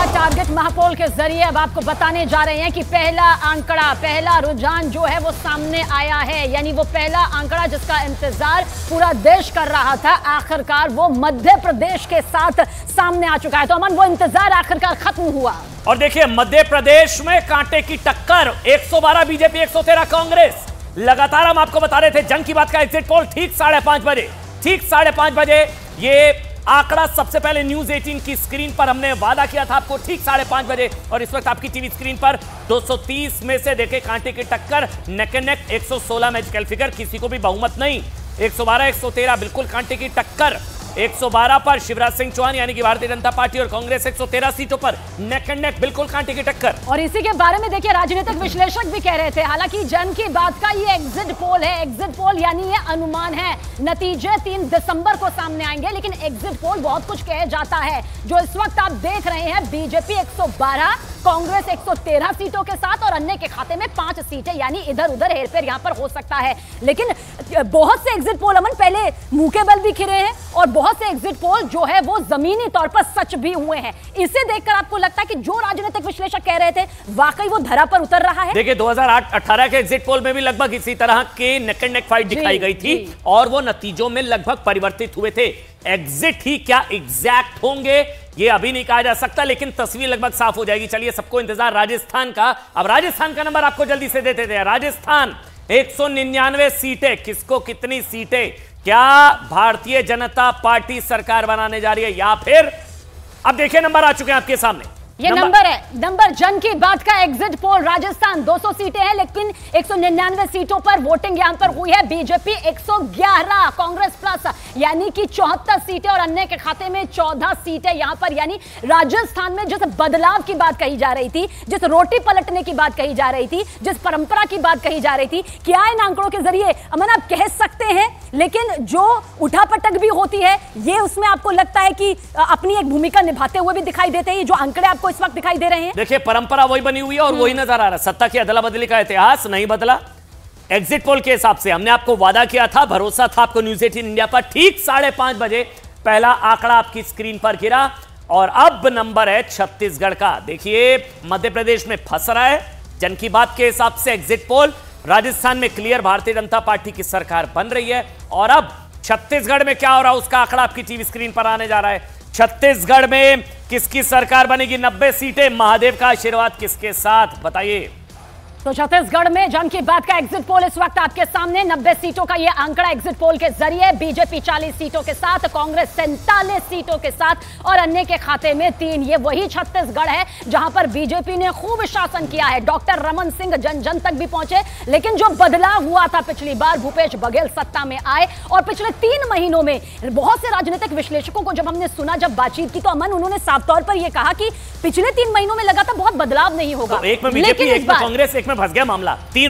Target महापोल के जरिए अब आपको बताने जा रहे हैं कि पहला आंकड़ा, पहला रुझान जो है वो सामने आया है। यानी वो पहला आंकड़ा जिसका इंतजार पूरा देश कर रहा था, आखिरकार वो मध्य प्रदेश के साथ सामने आ चुका है। तो अमन, वो इंतजार आखिरकार खत्म हुआ। और देखिए, मध्य प्रदेश में कांटे की टक्कर, 112 बीजेपी, 113 कांग्रेस। लगातार हम आपको बता रहे थे जंग की बात का एग्जिट पोल ठीक 5:30 बजे, ठीक 5:30 बजे ये आंकड़ा सबसे पहले न्यूज 18 की स्क्रीन पर हमने वादा किया था आपको, ठीक 5:30 बजे। और इस वक्त आपकी टीवी स्क्रीन पर 230 में से देखे कांटे की टक्कर, neck and neck. 116 magical figure, किसी को भी बहुमत नहीं। 112, 113 बिल्कुल कांटे की टक्कर। 112 पर शिवराज सिंह चौहान यानी कि भारतीय जनता पार्टी और कांग्रेस, 113 सीटों पर नेक एंड नेक, बिल्कुल कांटे की टक्कर। और इसी के बारे में देखिए, राजनीतिक विश्लेषक भी कह रहे थे, हालांकि जन की बात का ये एग्जिट पोल है। एग्जिट पोल यानी ये अनुमान है, नतीजे 3 दिसंबर को सामने आएंगे, लेकिन एग्जिट पोल बहुत कुछ कह जाता है। जो इस वक्त आप देख रहे हैं, बीजेपी 112, कांग्रेस 113 सीटों के साथ और अन्य के खाते में 5 सीटें, यानी इधर उधर हेरफेर यहां पर हो सकता है। लेकिन बहुत से एग्जिट पोल अमन पहले मुंह के बल भी खिरे हैं और बहुत से एग्जिट पोल जो है वो जमीनी तौर पर सच भी हुए हैं। इसे देखकर आपको लगता है कि जो राजनीतिक विश्लेषक कह रहे थे वाकई वो धरा पर उतर रहा है। देखिए, 2018 के एग्जिट पोल में भी लगभग इसी तरह के नेक एंड नेक फाइट दिखाई गई थी और वो नतीजों में लगभग परिवर्तित हुए थे। एग्जिट ही क्या एग्जैक्ट होंगे ये अभी नहीं कहा जा सकता, लेकिन तस्वीर लगभग साफ हो जाएगी। चलिए, सबको इंतजार राजस्थान का। अब राजस्थान का नंबर आपको जल्दी से देते थे। राजस्थान 199 सीटें, किसको कितनी सीटें? क्या भारतीय जनता पार्टी सरकार बनाने जा रही है या फिर? अब देखिए, नंबर आ चुके हैं आपके सामने। ये नंबर है, नंबर जन की बात का एग्जिट पोल। राजस्थान 200 सीटें हैं, लेकिन 199 सीटों पर वोटिंग यहां पर हुई है। बीजेपी 111, कांग्रेस प्लस यानी कि 74 सीटें और अन्य के खाते में 14 सीटें यहां पर। यानी राजस्थान में जिस बदलाव की बात कही जा रही थी, जिस रोटी पलटने की बात कही जा रही थी, जिस परंपरा की बात कही जा रही थी, क्या इन आंकड़ों के जरिए अमन आप कह सकते हैं? लेकिन जो उठापटक भी होती है, ये उसमें आपको लगता है कि अपनी एक भूमिका निभाते हुए भी दिखाई देते हैं। जो आंकड़े आपको इस वक्त दिखाई दे रहे हैं, देखिए, परंपरा वही बनी हुई है और वही नजर आ रहा है। सत्ता की अदला बदली का इतिहास नहीं बदला। एग्जिट पोल के हिसाब से हमने आपको वादा किया था, भरोसा था आपको न्यूज 18 इंडिया पर, ठीक 5:30 बजे पहला आंकड़ा आपकी स्क्रीन पर गिरा और अब नंबर है छत्तीसगढ़ का। देखिए, मध्य प्रदेश में फंस रहा है जन की बात के हिसाब से एग्जिट पोल। राजस्थान में क्लियर भारतीय जनता पार्टी की सरकार बन रही है और अब छत्तीसगढ़ में क्या हो रहा है उसका आंकड़ा आपकी टीवी स्क्रीन पर आने जा रहा है। छत्तीसगढ़ में किसकी सरकार बनेगी? 90 सीटें, महादेव का आशीर्वाद किसके साथ, बताइए। तो छत्तीसगढ़ में जन की बात का एग्जिट पोल इस वक्त आपके सामने। 90 सीटों का यह आंकड़ा एग्जिट पोल के जरिए। बीजेपी 40 सीटों के साथ, कांग्रेस 47 सीटों के साथ और अन्य के खाते में 3। ये वही छत्तीसगढ़ है जहां पर बीजेपी ने खूब शासन किया है। डॉक्टर रमन सिंह जन जन तक भी पहुंचे, लेकिन जो बदलाव हुआ था पिछली बार, भूपेश बघेल सत्ता में आए और पिछले 3 महीनों में बहुत से राजनीतिक विश्लेषकों को जब हमने सुना, जब बातचीत की, तो अमन उन्होंने साफ तौर पर यह कहा कि पिछले 3 महीनों में लगा था बहुत बदलाव नहीं होगा। तो एक में बीजेपी, एक में कांग्रेस, एक में फंस गया मामला। 3